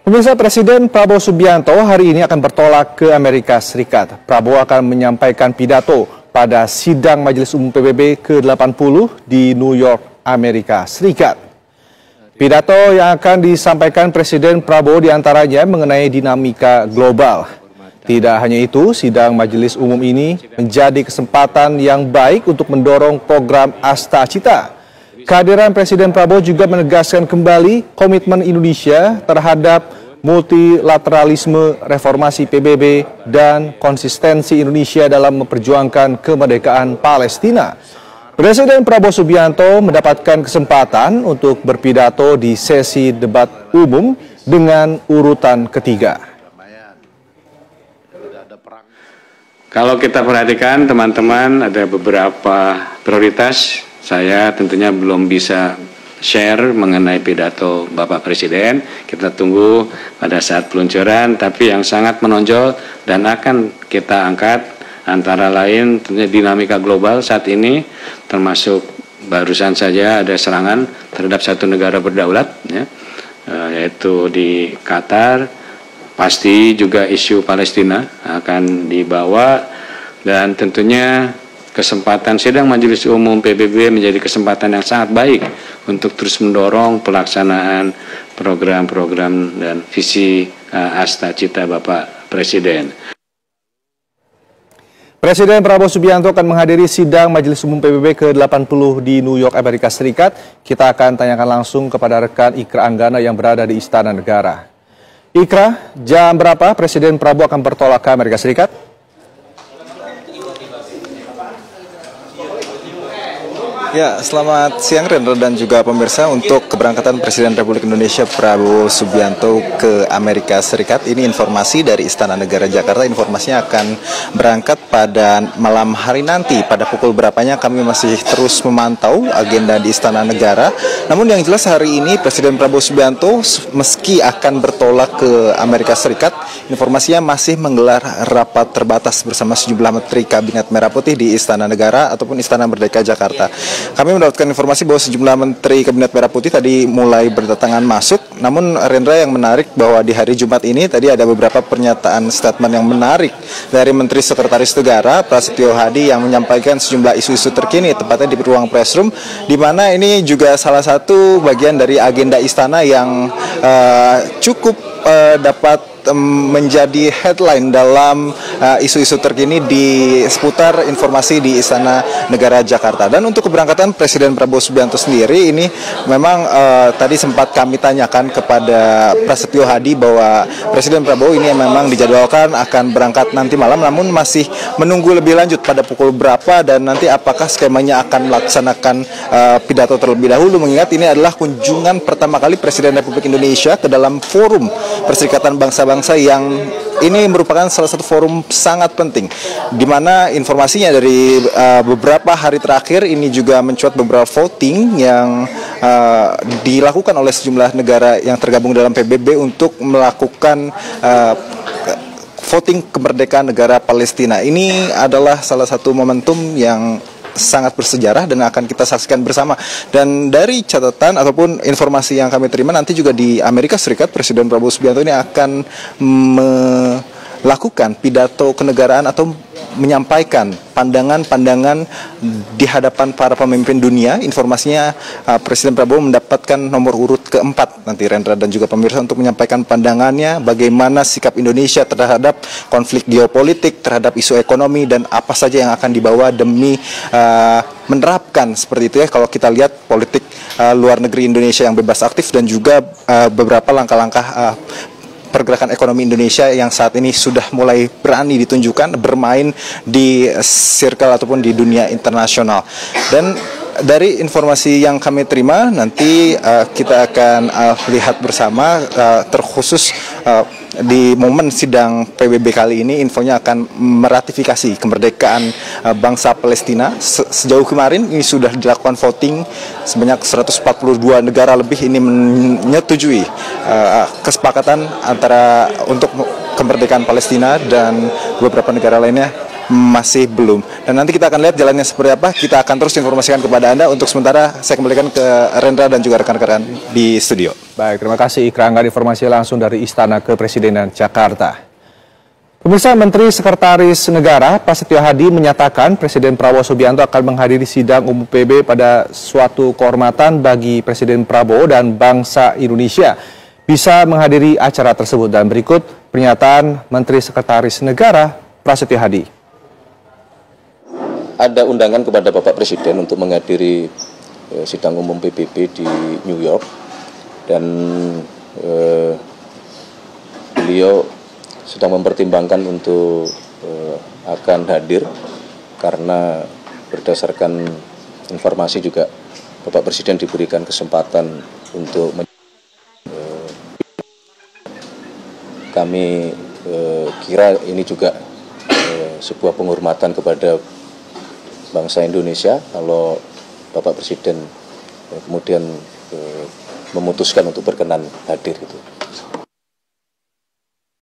Pemirsa, Presiden Prabowo Subianto hari ini akan bertolak ke Amerika Serikat. Prabowo akan menyampaikan pidato pada sidang Majelis Umum PBB ke-80 di New York, Amerika Serikat. Pidato yang akan disampaikan Presiden Prabowo diantaranya mengenai dinamika global. Tidak hanya itu, sidang Majelis Umum ini menjadi kesempatan yang baik untuk mendorong program Asta Cita. Kehadiran Presiden Prabowo juga menegaskan kembali komitmen Indonesia terhadap multilateralisme, reformasi PBB, dan konsistensi Indonesia dalam memperjuangkan kemerdekaan Palestina. Presiden Prabowo Subianto mendapatkan kesempatan untuk berpidato di sesi debat umum dengan urutan ketiga. Kalau kita perhatikan teman-teman, ada beberapa prioritas. Saya tentunya belum bisa share mengenai pidato Bapak Presiden. Kita tunggu pada saat peluncuran, tapi yang sangat menonjol dan akan kita angkat antara lain tentunya dinamika global saat ini, termasuk barusan saja ada serangan terhadap satu negara berdaulat, ya, yaitu di Qatar. Pasti juga isu Palestina akan dibawa, dan tentunya kesempatan sidang Majelis Umum PBB menjadi kesempatan yang sangat baik untuk terus mendorong pelaksanaan program-program dan visi Asta Cita Bapak Presiden. Presiden Prabowo Subianto akan menghadiri sidang Majelis Umum PBB ke-80 di New York, Amerika Serikat. Kita akan tanyakan langsung kepada rekan Ikra Anggana yang berada di Istana Negara. Ikra, jam berapa Presiden Prabowo akan bertolak ke Amerika Serikat? Ya, selamat siang Rendra dan juga pemirsa. Untuk keberangkatan Presiden Republik Indonesia Prabowo Subianto ke Amerika Serikat, ini informasi dari Istana Negara Jakarta. Informasinya akan berangkat pada malam hari nanti. Pada pukul berapanya kami masih terus memantau agenda di Istana Negara. Namun yang jelas hari ini Presiden Prabowo Subianto meski akan bertolak ke Amerika Serikat, informasinya masih menggelar rapat terbatas bersama sejumlah Menteri Kabinet Merah Putih di Istana Negara ataupun Istana Merdeka Jakarta. Kami mendapatkan informasi bahwa sejumlah Menteri Kabinet Merah Putih tadi mulai berdatangan masuk. Namun Rendra, yang menarik bahwa di hari Jumat ini tadi ada beberapa pernyataan statement yang menarik dari Menteri Sekretaris Negara Prasetyo Hadi yang menyampaikan sejumlah isu-isu terkini, tepatnya di ruang press room, di mana ini juga salah satu bagian dari agenda istana yang cukup dapat menjadi headline dalam isu-isu terkini di seputar informasi di Istana Negara Jakarta. Dan untuk keberangkatan Presiden Prabowo Subianto sendiri ini memang tadi sempat kami tanyakan kepada Prasetyo Hadi bahwa Presiden Prabowo ini memang dijadwalkan akan berangkat nanti malam, namun masih menunggu lebih lanjut pada pukul berapa dan nanti apakah skemanya akan melaksanakan pidato terlebih dahulu, mengingat ini adalah kunjungan pertama kali Presiden Republik Indonesia ke dalam forum Perserikatan Bangsa-Bangsa yang ini merupakan salah satu forum sangat penting, di mana informasinya dari beberapa hari terakhir ini juga mencuat beberapa voting yang dilakukan oleh sejumlah negara yang tergabung dalam PBB untuk melakukan voting kemerdekaan negara Palestina. Ini adalah salah satu momentum yang sangat bersejarah dan akan kita saksikan bersama. Dan dari catatan ataupun informasi yang kami terima, nanti juga di Amerika Serikat Presiden Prabowo Subianto ini akan melakukan pidato kenegaraan atau menyampaikan pandangan-pandangan di hadapan para pemimpin dunia. Informasinya Presiden Prabowo mendapatkan nomor urut keempat nanti Rendra dan juga pemirsa untuk menyampaikan pandangannya bagaimana sikap Indonesia terhadap konflik geopolitik, terhadap isu ekonomi, dan apa saja yang akan dibawa demi menerapkan seperti itu ya, kalau kita lihat politik luar negeri Indonesia yang bebas aktif dan juga beberapa langkah-langkah pergerakan ekonomi Indonesia yang saat ini sudah mulai berani ditunjukkan bermain di circle ataupun di dunia internasional. Dan dari informasi yang kami terima nanti kita akan lihat bersama, terkhusus di momen sidang PBB kali ini infonya akan meratifikasi kemerdekaan bangsa Palestina. Sejauh kemarin ini sudah dilakukan voting, sebanyak 142 negara lebih ini menyetujui kesepakatan antara untuk kemerdekaan Palestina, dan beberapa negara lainnya masih belum. Dan nanti kita akan lihat jalannya seperti apa. Kita akan terus informasikan kepada Anda. Untuk sementara saya kembalikan ke Rendra dan juga rekan-rekan di studio. Baik, terima kasih Ikra Angga, informasi langsung dari Istana Kepresidenan Jakarta. Pemirsa, Menteri Sekretaris Negara Prasetyo Hadi menyatakan Presiden Prabowo Subianto akan menghadiri sidang umum PBB pada suatu kehormatan bagi Presiden Prabowo dan bangsa Indonesia bisa menghadiri acara tersebut. Dan berikut pernyataan Menteri Sekretaris Negara Prasetyo Hadi. Ada undangan kepada Bapak Presiden untuk menghadiri sidang umum PBB di New York, dan beliau sedang mempertimbangkan untuk akan hadir karena berdasarkan informasi juga Bapak Presiden diberikan kesempatan untuk kami kira ini juga sebuah penghormatan kepada bangsa Indonesia kalau Bapak Presiden kemudian memutuskan untuk berkenan hadir gitu.